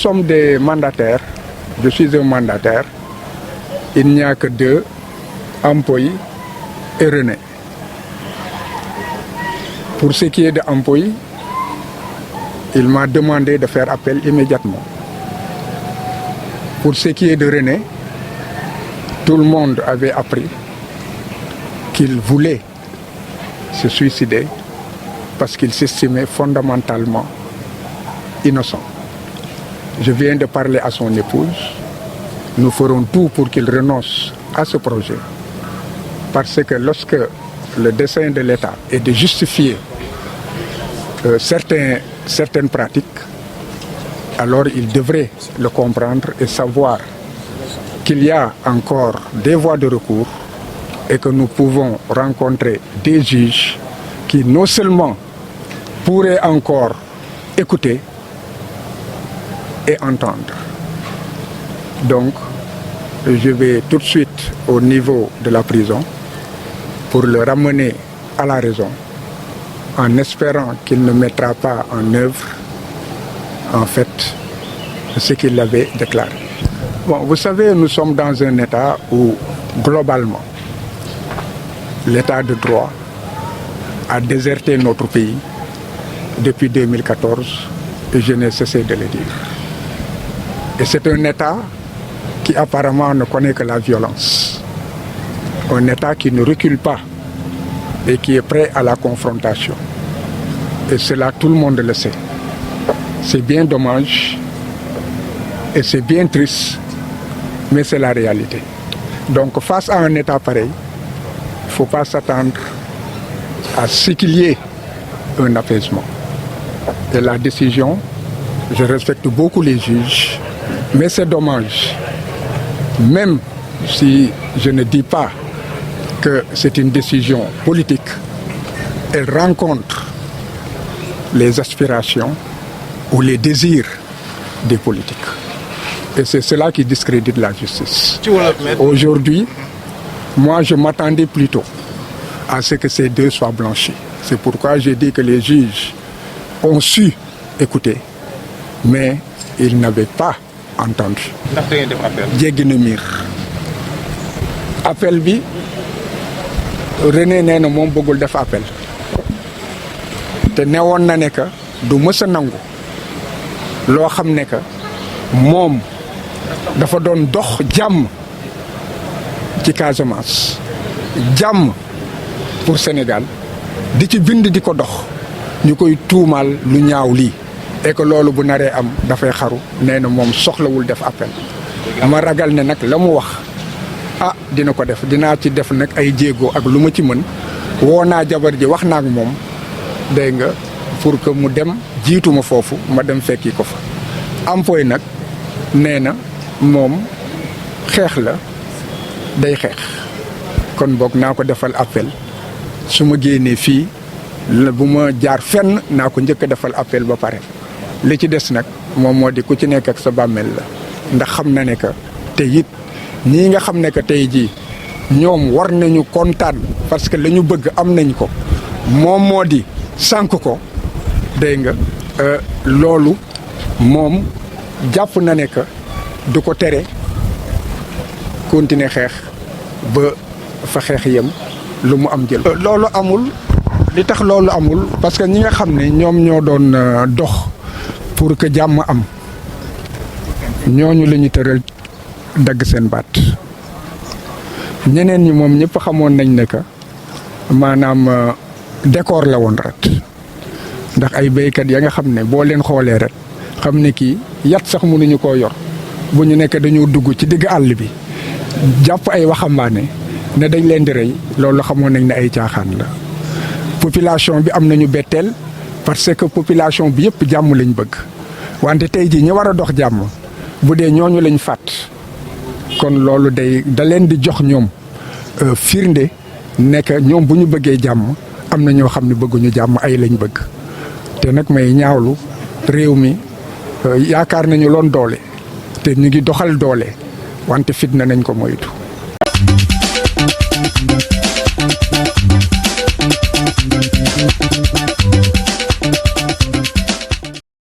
sommes des mandataires, je suis un mandataire, il n'y a que deux, Ampoy et René. Pour ce qui est de Ampoy, il m'a demandé de faire appel immédiatement. Pour ce qui est de René, tout le monde avait appris qu'il voulait se suicider parce qu'il s'estimait fondamentalement innocent. Je viens de parler à son épouse. Nous ferons tout pour qu'il renonce à ce projet. Parce que lorsque le dessein de l'État est de justifier certaines pratiques, alors il devrait le comprendre et savoir qu'il y a encore des voies de recours et que nous pouvons rencontrer des juges qui non seulement pourraient encore écouter et entendre. Donc, je vais tout de suite au niveau de la prison pour le ramener à la raison, en espérant qu'il ne mettra pas en œuvre, en fait, ce qu'il avait déclaré. Bon, vous savez, nous sommes dans un État où, globalement, l'État de droit a déserté notre pays depuis 2014 et je n'ai cessé de le dire. Et c'est un État qui apparemment ne connaît que la violence. Un État qui ne recule pas et qui est prêt à la confrontation. Et cela, tout le monde le sait. C'est bien dommage et c'est bien triste, mais c'est la réalité. Donc face à un État pareil, il ne faut pas s'attendre à ce qu'il y ait un apaisement. Et la décision, je respecte beaucoup les juges, mais c'est dommage. Même si je ne dis pas que c'est une décision politique, elle rencontre les aspirations ou les désirs des politiques. Et c'est cela qui discrédite la justice. Aujourd'hui, moi je m'attendais plutôt à ce que ces deux soient blanchis. C'est pourquoi j'ai dit que les juges ont su écouter, mais ils n'avaient pas entendu. jéggi na miir appel bi René nee na moom bëggul def appel te newoon na ne que du mës a nangu loo xam ne que moom dafa doon dox jàmm ci Casamance jàmm pour Sénégal di ci bind di ko dox ñu koy tuumaal lu ñaaw lii et que loolu bu naree am dafay xaru nee na moom soxlawul def appel ma ragal ne nag la mu wax dina ko def dinaa ci def nag ay jéego ak lu ma ci mën woo naa jabar ji wax naa ak moom dégg nga pour que mu dem jiituma foofu ma dem fekki ko fa Ampoy nag nee na moom xeex la day xeex kon boog naa ko defal appel su ma génnee fii la bu ma jaar fenn naa ko njëkk a defal appel ba pare li ci des nag moom moo di ku ci nekk ak sa bàmmeel la ndax xam na ne que te it ñii nga xam ne que tey jii ñoom war nañu kontaan parce que la ñu bëgg am nañ ko moom moo di sànk ko dégg nga loolu moom jàpp na ne que du ko tere continuer xeex ba fa xeex yem lu mu am jël. loolu amul li tax loolu amul parce que ñi nga xam ne ñoom ñoo doon dox pour que jàmm am ñooñu la ñu tëral dagg seen baat ñeneen ñi moom ñëpp xamoon nañ ne que maanaam décor la woon ret ndax ay béykat ya nga xam ne boo leen xoolee ret xam ne kii yat sax mënuñu koo yor bu ñu nekk dañoo dugg ci digg àll bi jàpp ay waxambaane ne dañ leen di rey loolu xamoon nañ ne ay caaxaan la. population bi am nañu betteel parce que population bi yëpp jàmm lañ bëgg wante tey jii ñi war a dox jàmm bu dee ñooñu lañ fàtt kon loolu da leen di jox ñoom firnde nekk ñoom bu ñu bëggee jàmm am na ñoo xam ne bëgguñu jàmm ay lañ bëgg te nag may ñaawlu réew mi yaakaar nañu loon doole te ñu ngi doxal doole wante fitna nañ ko moytu.